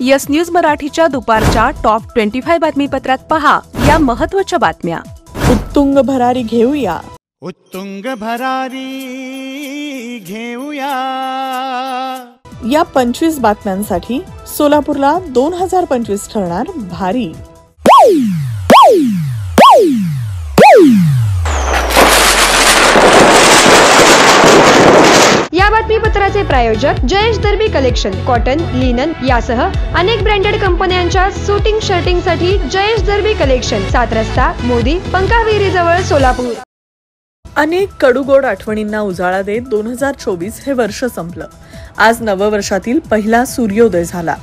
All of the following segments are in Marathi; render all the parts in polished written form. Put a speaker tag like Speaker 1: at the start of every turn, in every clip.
Speaker 1: यस न्यूज मराठीच्या दुपारच्या टॉप 25 बातमीपत्रात पहा या महत्त्वाच्या बातम्या।
Speaker 2: उत्तुंग भरारी घेऊया।
Speaker 3: उत्तुंग भरारी घेऊया।
Speaker 2: या 25 बातम्यांसाठी सोलापूरला 2025 ठरणार भारी।
Speaker 4: या बातमीपत्राचे प्रायोजक जयेश दर्बी कलेक्शन, कॉटन, लिनन यासह अनेक ब्रँडेड कंपन्यांच्या सूटिंग शर्टिंग साठी जयेश दर्बी कलेक्शन, 7 रस्ता मोदी पंकाविरी जवळ सोलापूर।
Speaker 2: अनेक कडूगोड आठवणींना उजाळा देत 2024 हे वर्ष संपलं। आज नववर्षातील पहिला सूर्योदय झाला।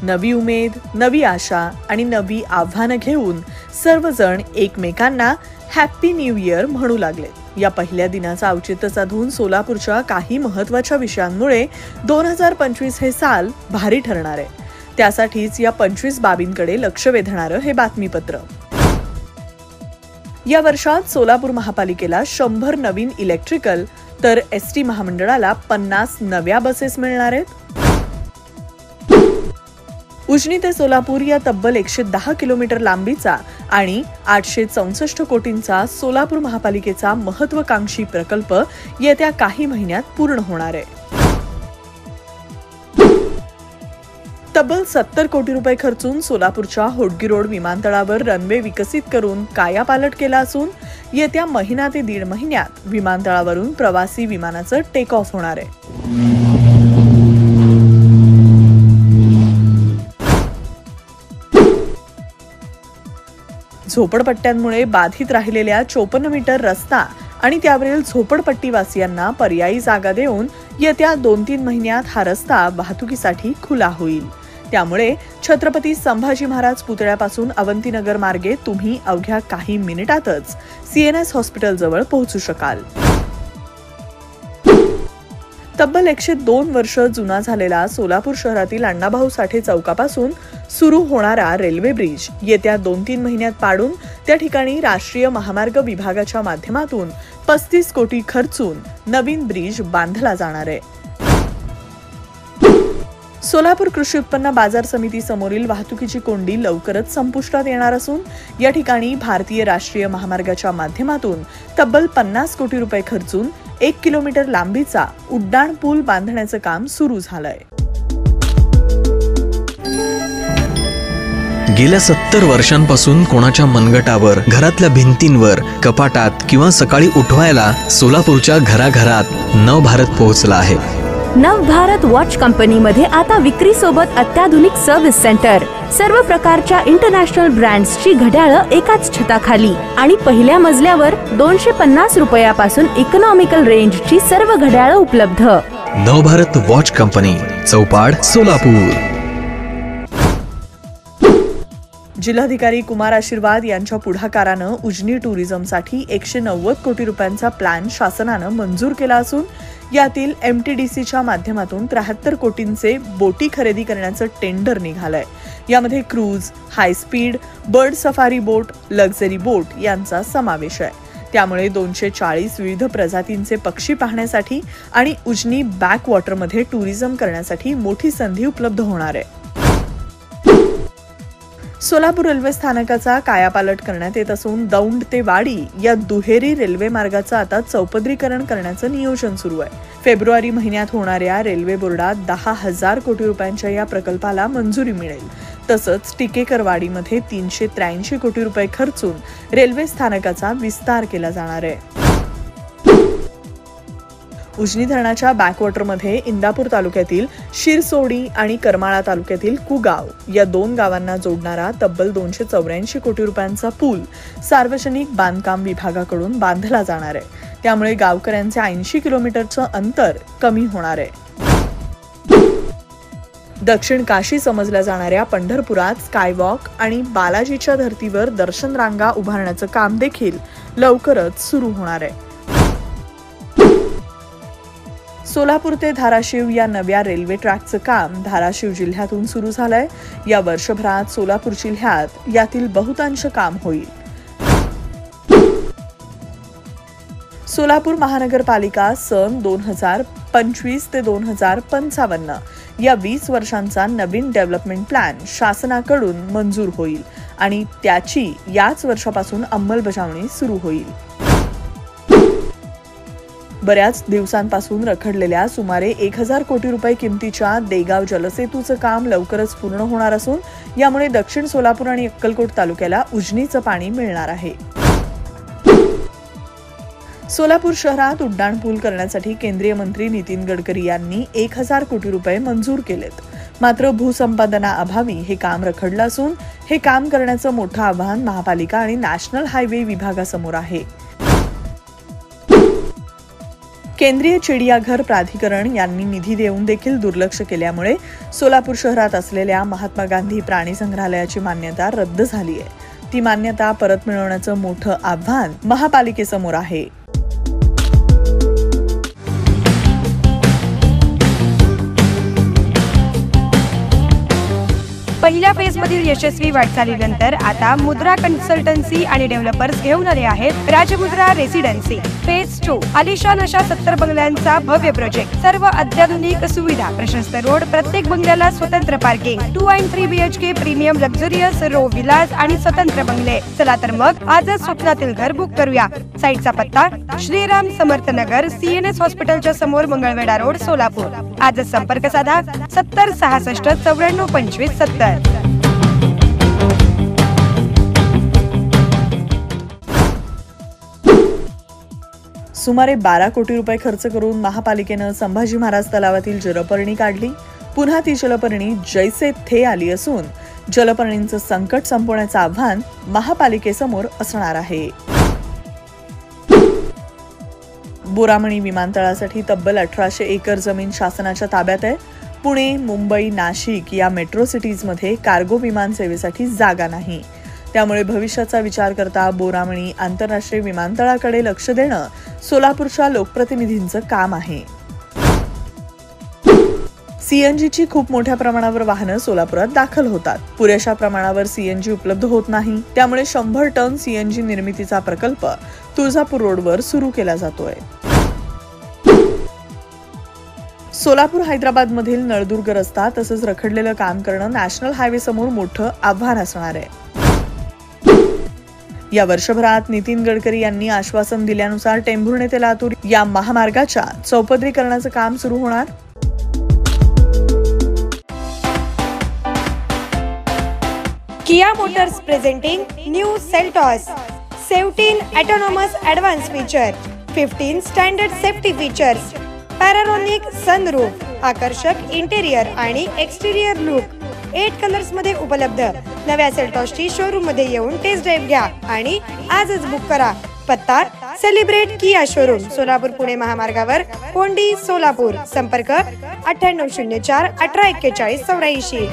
Speaker 2: नवी उमेद, नवी आशा आणि नवी आव्हानं घेऊन सर्वजण एकमेकांना हॅपी न्यू इयर म्हणू लागले। या पहिल्या दिनाचा औचित्य साधून सोलापूरच्या काही महत्त्वाच्या विषयांमुळे 2025 हे साल भारी ठरणार आहे। त्यासाठीच या 25 बाबींकडे लक्ष वेधणारं हे बातमीपत्र। या वर्षात सोलापूर महापालिकेला 100 नवीन इलेक्ट्रिकल तर एसटी महामंडळाला 50 नव्या बसेस मिळणार आहेत। उजनी ते सोलापूर या तब्बल 110 किलोमीटर लांबीचा आणि 864 कोटींचा सोलापूर महापालिकेचा महत्त्वाकांक्षी प्रकल्प येत्या काही महिन्यात पूर्ण होणार आहे। तब्बल 70 कोटी रुपये खर्चून सोलापूरच्या होडगी रोड विमानतळावर रनवे विकसित करून कायापालट केला असून येत्या महिना ते 1.5 महिन्यात विमानतळावरून प्रवासी विमानाचं टेक ऑफ होणार आहे। झोपडपट्ट्यांमुळे बाधित राहिलेल्या 54 मीटर रस्ता आणि त्यावरील झोपडपट्टीवासियांना पर्यायी जागा देऊन येत्या 2-3 महिन्यात हा रस्ता वाहतुकीसाठी खुला होईल। त्यामुळे छत्रपती संभाजी महाराज पुतळ्यापासून अवंतीनगर मार्गे तुम्ही अवघ्या काही मिनिटातच CNS हॉस्पिटल जवळ पोहोचू शकाल। तब्बल 102 वर्ष जुना झालेला सोलापूर शहरातील अण्णाभाऊ साठे चौकापासून सुरू होणारा रेल्वे ब्रिज येत्या 2-3 महिन्यात पाडून त्या ठिकाणी राष्ट्रीय महामार्ग विभागाच्या माध्यमातून 35 कोटी खर्चून नवीन ब्रिज बांधला जाणार आहे। सोलापूर कृषी उत्पन्न बाजार समिती समोरील वाहतुकीची कोंडी लवकरच संपुष्टात येणार असून या ठिकाणी भारतीय राष्ट्रीय महामार्गाच्या माध्यमातून तब्बल 50 कोटी रुपये खर्चून 1 किलोमीटर लांबीचा उड्डाण पूल बांधण्याचं काम सुरू झालंय।
Speaker 5: गेल्या 70 वर्षांपासून कोणाच्या मनगटावर, घरातल्या भिंतींवर, कपाटात किंवा सकाळी उठवायला सोलापूरच्या घराघरात नवभारत पोहोचला आहे।
Speaker 6: नवभारत वॉच कंपनीमध्ये आता विक्री सोबत अत्याधुनिक सर्व्हिस सेंटर, सर्व प्रकारच्या इंटरनॅशनल ब्रँड्सची घड्याळं एकाच छताखाली आणि पहिल्या मजल्यावर 250 रुपयापासून इकॉनॉमिकल रेंजची सर्व घड्याळं उपलब्ध।
Speaker 5: नवभारत वॉच कंपनी, चौपाड, सोलापूर।
Speaker 2: जिल्हाधिकारी कुमार आशीर्वाद यांच्या पुढाकारानं उजनी टुरिझमसाठी 190 कोटी रुपयांचा प्लॅन शासनानं मंजूर केला असून यातील MTDCच्या माध्यमातून 73 कोटींचे बोटी खरेदी करण्याचं टेंडर निघालंय। यामध्ये cruise, high speed, bird safari boat, luxury boat यांचा समावेश आहे। त्यामुळे 240 विविध प्रजातींचे पक्षी पाहण्यासाठी आणि उजनी बॅक वॉटरमध्ये टुरिझम करण्यासाठी मोठी संधी उपलब्ध होणार आहे। सोलापूर रेल्वे स्थानकाचा कायापालट करण्यात येत असून दौंड ते वाडी या दुहेरी रेल्वे मार्गाचं आता चौपदरीकरण करण्याचं नियोजन सुरू आहे। फेब्रुवारी महिन्यात होणाऱ्या रेल्वे बोर्डात 10,000 कोटी रुपयांच्या या प्रकल्पाला मंजुरी मिळेल। तसंच टिकेकरवाडीमध्ये 383 कोटी रुपये खर्चून रेल्वे स्थानकाचा विस्तार केला जाणार आहे। उजनी धरणाच्या बॅकवॉटरमध्ये इंदापूर तालुक्यातील शिरसोडी आणि करमाळा तालुक्यातील कुगाव या 2 गावांना जोडणारा तब्बल 284 कोटी रुपयांचा पूल सार्वजनिक बांधकाम विभागाकडून बांधला जाणार आहे। त्यामुळे गावकऱ्यांचे 80 किलोमीटरचं अंतर कमी होणार आहे। दक्षिण काशी समजल्या जाणाऱ्या पंढरपुरात स्कायवॉक आणि बालाजीच्या धर्तीवर दर्शन रांगा उभारण्याचं काम देखील लवकरच सुरू होणार आहे। सोलापूर ते धाराशिव या नव्या रेल्वे ट्रॅकचं काम धाराशिव जिल्ह्यातून सुरू झालंय। या वर्षभरात सोलापूर जिल्ह्यात यातील बहुतांश काम होईल। सोलापूर महानगरपालिका सन 2025 ते 2055 या 20 वर्षांचा नवीन डेव्हलपमेंट प्लॅन शासनाकडून मंजूर होईल आणि त्याची याच वर्षापासून अंमलबजावणी सुरू होईल. बऱ्याच दिवसांपासून रखडलेल्या सुमारे 1000 कोटी रुपये किमतीच्या देगाव जलसेतूचं काम लवकरच पूर्ण होणार असून यामुळे दक्षिण सोलापूर आणि अक्कलकोट तालुक्याला उजनीचं पाणी मिळणार आहे. सोलापूर शहरात उड्डाणपूल करण्यासाठी केंद्रीय मंत्री नितीन गडकरी यांनी 1000 कोटी रुपये मंजूर केलेत. मात्र भूसंपादनाअभावी हे काम रखडलं असून हे काम करण्याचं मोठं आव्हान महापालिका आणि नॅशनल हायवे विभागासमोर आहे. केंद्रीय चिडियाघर प्राधिकरण यांनी निधी देऊन देखील दुर्लक्ष केल्यामुळे सोलापूर शहरात असलेल्या महात्मा गांधी प्राणी संग्रहालयाची मान्यता रद्द झाली आहे. ती मान्यता परत मिळवण्याचं मोठं आव्हान महापालिकेसमोर आहे.
Speaker 4: पहिल्या फेजमधील यशस्वी वाटचालीनंतर आता मुद्रा कन्सल्टन्सी आणि डेव्हलपर्स घेऊन आले आहेत राजमुद्रा रेसिडेन्सी. फेज 2 आलिशान अशा 70 बंगल्यांचा भव्य प्रोजेक्ट. सर्व अत्याधुनिक सुविधा, प्रशस्त रोड, प्रत्येक बंगल्याला स्वतंत्र पार्किंग, 2 आणि 3 BHK premium luxurious row villas आणि स्वतंत्र बंगले. चला तर मग आजच स्वप्नातील घर बुक करूया. साईटचा पत्ता श्रीराम समर्थ नगर, CNS हॉस्पिटलच्या समोर, मंगळवेढा रोड, सोलापूर. आजच संपर्क साधा 70 66 94 25 70.
Speaker 2: सुमारे 12 कोटी रुपये खर्च करून महापालिकेनं संभाजी महाराज तलावातील जलपर्णी काढली. पुन्हा ती जलपर्णी जैसे थे आली असून जलपर्णींचं संकट संपवण्याचं आव्हान महापालिकेसमोर असणार आहे. बोरामणी विमानतळासाठी तब्बल 1800 एकर जमीन शासनाच्या ताब्यात आहे. पुणे, मुंबई, नाशिक या मेट्रो सिटीजमध्ये कार्गो विमान सेवेसाठी जागा नाही. त्यामुळे भविष्याचा विचार करता बोरामणी आंतरराष्ट्रीय विमानतळाकडे लक्ष देणं सोलापूरच्या लोकप्रतिनिधींचं काम आहे. CNGची खूप मोठ्या प्रमाणावर वाहनं सोलापुरात दाखल होतात. पुरेशा प्रमाणावर CNG उपलब्ध होत नाही. त्यामुळे 100 टन CNG निर्मितीचा प्रकल्प तुळजापूर रोडवर सुरू केला जातोय. सोलापूर हैदराबाद मधील नळदुर्ग रस्ता तसंच रखडलेलं काम करणं नॅशनल हायवे समोर मोठं आव्हान असणार आहे. या वर्षभरात नितीन गडकरी यांनी आश्वासन दिल्यानुसार टेंभुर्णी ते लातूर या महामार्गाच्या चौपदरीकरणाचं काम सुरू होणार.
Speaker 4: Kia motors presenting new Seltos 17 autonomous advance feature, 15 standard safety features, panoramic sunroof, आकर्षक इंटेरियर आणि एक्सटिरियर लुक, 8 कलर्स मध्ये उपलब्ध. नव्या सेल्टॉसची शोरूम मध्ये येऊन टेस्ट ड्राइव्ह घ्या आणि आजच बुक करा. पत्ता celebrate Kia showroom, Solapur Pune महामार्गावर, कोंडी, सोलापूर. संपर्क 9804 1841 84.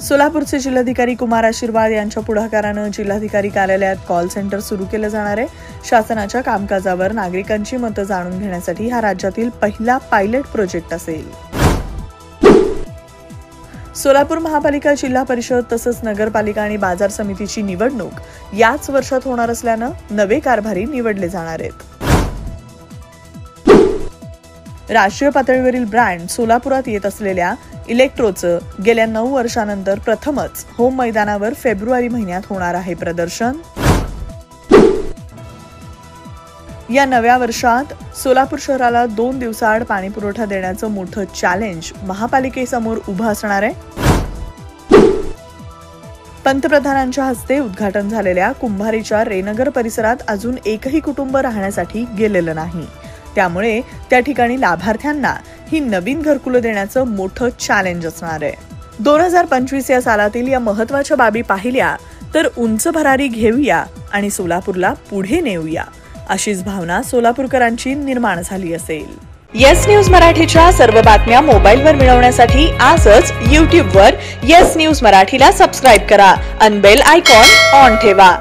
Speaker 2: सोलापूरचे जिल्हाधिकारी कुमार आशीर्वाद यांच्या पुढाकारानं जिल्हाधिकारी कार्यालयात कॉल सेंटर सुरू केलं जाणार आहे. शासनाच्या कामकाजावर नागरिकांची मतं जाणून घेण्यासाठी हा राज्यातील पहिला पायलट प्रोजेक्ट असेल. सोलापूर महापालिका, जिल्हा परिषद तसंच नगरपालिका आणि बाजार समितीची निवडणूक याच वर्षात होणार असल्यानं नवे कारभारी निवडले जाणार आहेत. राष्ट्रीय पातळीवरील ब्रँड सोलापुरात येत असलेल्या इलेक्ट्रोचं गेल्या 9 वर्षांनंतर प्रथमच होम मैदानावर फेब्रुवारी महिन्यात होणार आहे प्रदर्शन. या नव्या वर्षात सोलापूर शहराला 2 दिवसाआड पाणी पुरवठा देण्याचं मोठं चॅलेंज महापालिकेसमोर उभं असणार आहे. पंतप्रधानांच्या हस्ते उद्घाटन झालेल्या कुंभारीच्या रेनगर परिसरात अजून एकही कुटुंब राहण्यासाठी गेलेलं नाही. त्यामुळे त्या ठिकाणी लाभार्थ्यांना ही नवीन घरकुलं देण्याचं मोठं चॅलेंज असणार आहे. 2025 या सालातील या महत्वाच्या बाबी पाहिल्या तर उंच भरारी घेऊया आणि सोलापूरला पुढे नेऊया अशीच भावना सोलापूरकरांची निर्माण झाली असेल. येस न्यूज मराठीच्या सर्व बातम्या मोबाईलवर मिळवण्यासाठी आजच YouTubeवर येस न्यूज मराठीला सबस्क्राईब करा आणि बेल आयकॉन ऑन ठेवा.